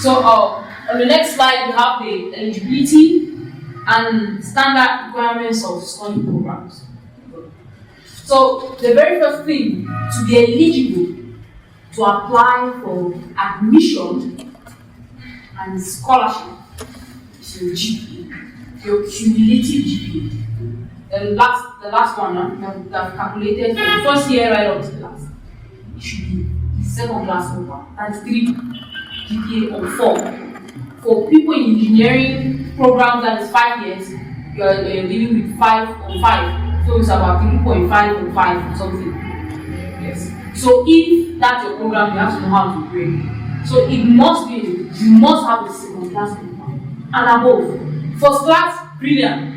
So on the next slide, we have the eligibility and standard requirements of study programs. So the very first thing, to be eligible to apply for admission and scholarship is your GPA, your cumulative GPA. The last one that I've calculated from the first year right up to the last. It should be second class over. That's 3 GPA or 4. For people in engineering programs, that is 5 years, you're dealing with 5 on 5. So it's about 3.5 on 5 or something. Yes. So if that's your program, you have to know how to grade. So it must be, you must have the second class program and above. First class, brilliant.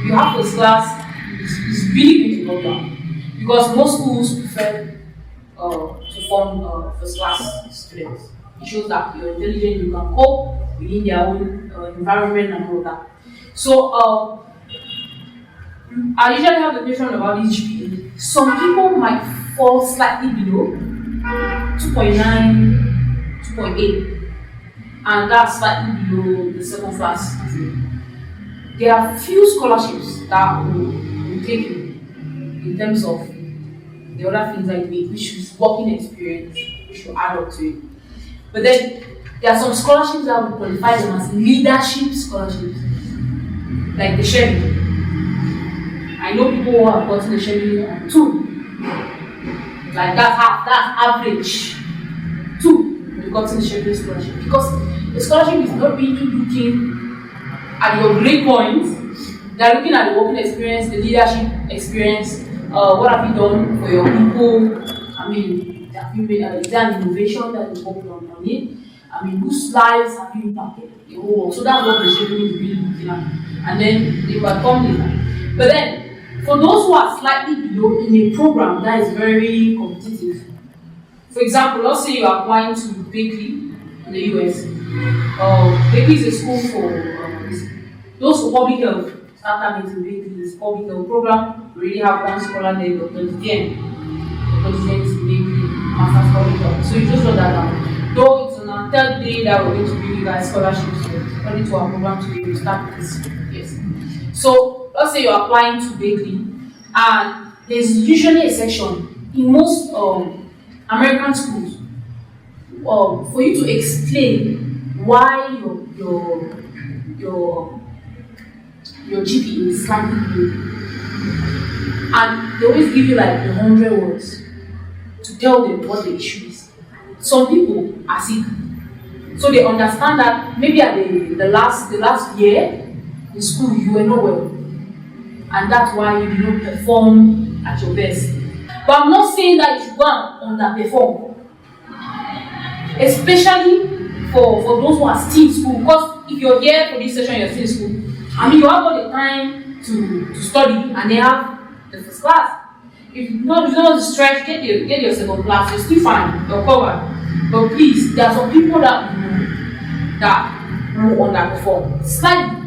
You have first class, it's really good to go down. Because most schools prefer to form first class students. It shows that you're intelligent, you can cope within their own environment and all that. So I usually have the question about this GPA. Some people might fall slightly below 2.9, 2.8, and that's slightly below the second class. There are few scholarships that will take you in terms of the other things like which is working experience, which will add up to it. But then there are some scholarships that we qualify them as leadership scholarships, like the Chevy. I know people who have gotten the Chevy on 2. Like that's average. 2, you've gotten the Chevy scholarship. Because the scholarship is not really looking at your grade points, they're looking at the working experience, the leadership experience, what have you done for your people. I mean, have you made is there an innovation that you worked on it? I mean, whose lives have you impacted? Your whole work. So that's what the schedule is really looking at. And then they will come later. But then, for those who are slightly below in a program that is very competitive, for example, let's say you are applying to Berkeley in the US. Berkeley is a school for those who public health. Start targeting Berkeley is public health program. We really have one scholar there, Dr. Dien. Dr. Dien is Berkeley, Master's Public Health. So you just wrote that down. Though it's on our 3rd day that we're going to give you guys scholarships according to our program today, we start with this. Yes. So let's say you're applying to Berkeley, and there's usually a section in most American schools for you to explain why your GPA is slightly low. And they always give you like 100 words to tell them what the issue is. Some people are sick, so they understand that maybe at the last year in school you were not well, and that's why you did not perform at your best. But I'm not saying that you should go and underperform, especially for those who are still in school. Because if you're here for this session, you're still in school. I mean, you have all the time to study, and they have the first class. If you don't want to stretch, get your second class. You're still fine. You're covered. But please, there are some people that will underperform slightly,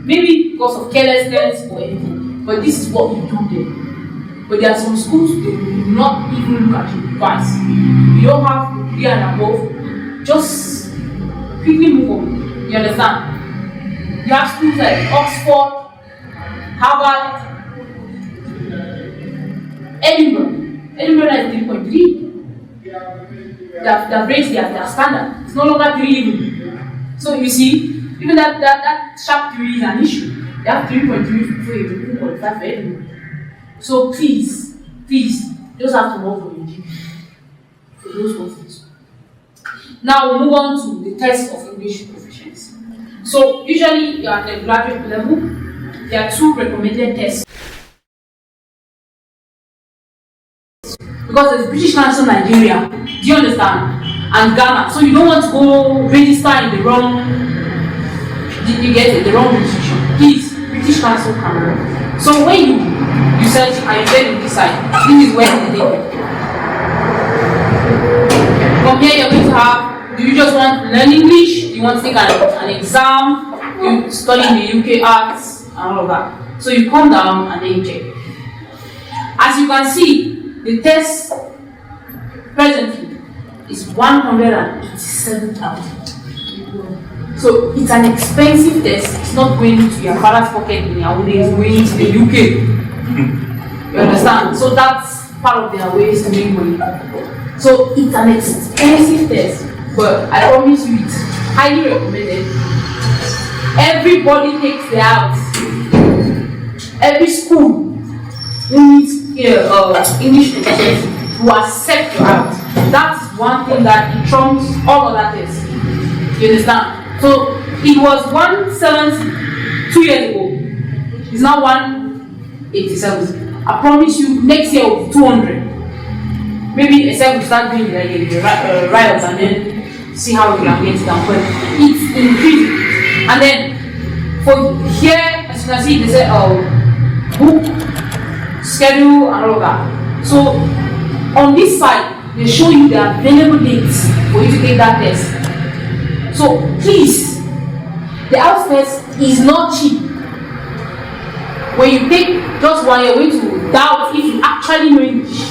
maybe because of carelessness or anything. But this is what we do there. But there are some schools they will not even look at you twice. You don't have to be and above. Just quickly move on. You understand? You have schools like Oxford, Harvard, Edinburgh is 3.3. They've raised their standard. It's no longer 3 even. So you see, even that sharp 3 is an issue. They have 3.3 for you, 3.5 for Edinburgh. So please, just have to work for your GPA. For those ones. Now we'll move on to the test of English proficiency. So usually at the graduate level, there are 2 recommended tests. Because there's British Council Nigeria, do you understand? And Ghana. So you don't want to go register in the wrong, you get it, the wrong institution. Please, British Council Cameroon. So when you search and you get to decide, this is where they take it. From here you're going to have, do you just want to learn English? Do you want to take an exam? You study in the UK arts and all of that. So you come down and then you check. As you can see, the test presently is 187,000. So it's an expensive test. It's not going to your father's pocket in your way, it's going to the UK. You understand? So that's part of their ways to make money. So it's an expensive test, but I promise you it's highly recommended. Everybody takes their house. Every school who needs English education will accept your house. That's one thing that it trumps all other tests. You understand? So it was 170 2 years ago. It's now 187. I promise you, next year will be 200. Maybe except we start doing the riots and then see how we can get it down. But it's increasing. And then for here, as you can see, they say book, schedule, and all of that. So on this side, they show you the available dates for you to take that test. So please, the house test is not cheap. When you take just 1 year, you're going to doubt if you actually know English.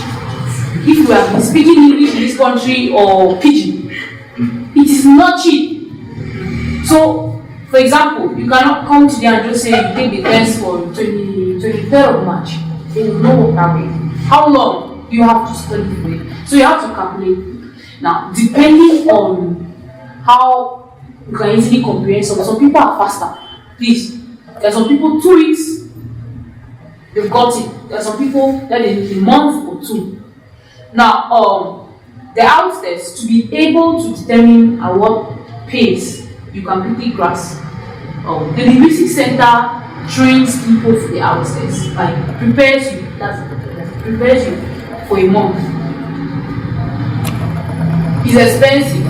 If you have been speaking English in this country or pidgin. It is not cheap. So, for example, you cannot come today and just say you take the test for 23rd of March. There is no work that way. How long do you have to study for it? So you have to calculate. Now, depending on how you can easily comprehend some people are faster. Please, there are some people 2 weeks, they've got it. There are some people that they need a month or 2. Now, the house test, to be able to determine at what pace you can quickly grasp. The linguistic center trains people for the house test, like prepares you. Prepares you for a month. It's expensive.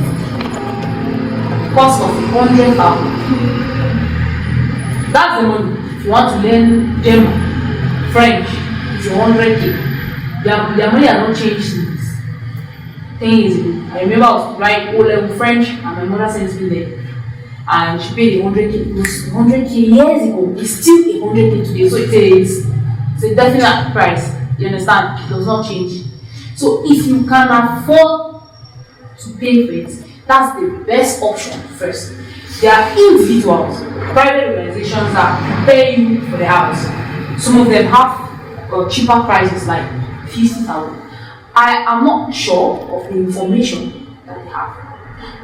Cost of 100,000. That's the money. If you want to learn German, French, it's 100K. Their money has not changed since 10 years ago. I remember I was writing O-level French and my mother sent me there. And she paid 100K. It was 100K years ago. It's still 100K today. So it's a definite price. You understand? It does not change. So if you can afford to pay for it, that's the best option first. There are individuals, private organizations that pay you for the house. Some of them have cheaper prices like 50,000. I am not sure of the information that they have.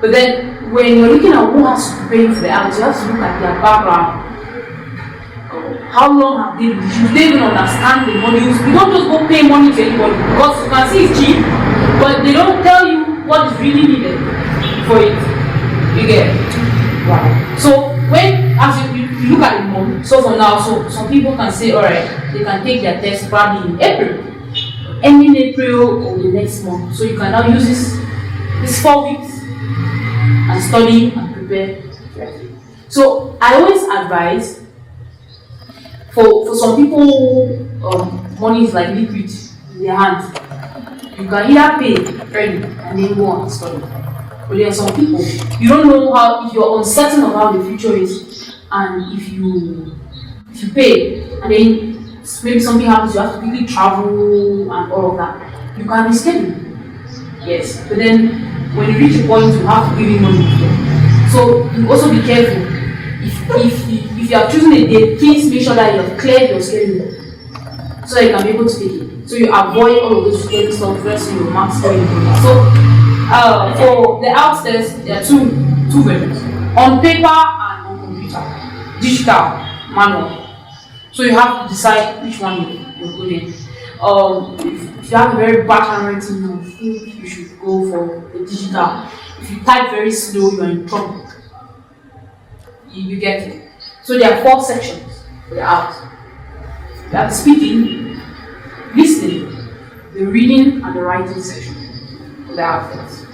But then when you're looking at who has to pay for the house, you have to look at their background. How long have they been? Should they even understand the modules? You don't just go pay money to anybody because you can see it's cheap, but they don't tell you what is really needed for it. You get it? Wow. So when as you look at the month, so for now, so some people can say, alright, they can take their test probably in April. Ending April or the next month. So you can now use this 4 weeks and study and prepare. So I always advise for some people money is like liquid in their hands. You can either pay early and then go on and study. But there are some people you don't know how, if you're uncertain of how the future is, and if you pay and then maybe something happens, you have to quickly travel and all of that, you can reschedule. Yes, but then when you reach a point, you have to give in money. So you also be careful. If you are choosing a day, please make sure that you have cleared your schedule so that you can be able to take it. So you avoid all of those schedule stuff versus your marks going. So for the house test, there are two versions: on paper and on computer, digital, manual. So you have to decide which one you're good in. If you have a very bad handwriting, I think you should go for the digital. If you type very slow, you're in trouble. You get it. So there are 4 sections for the house. You have the speaking, listening, the reading, and the writing section for the house test.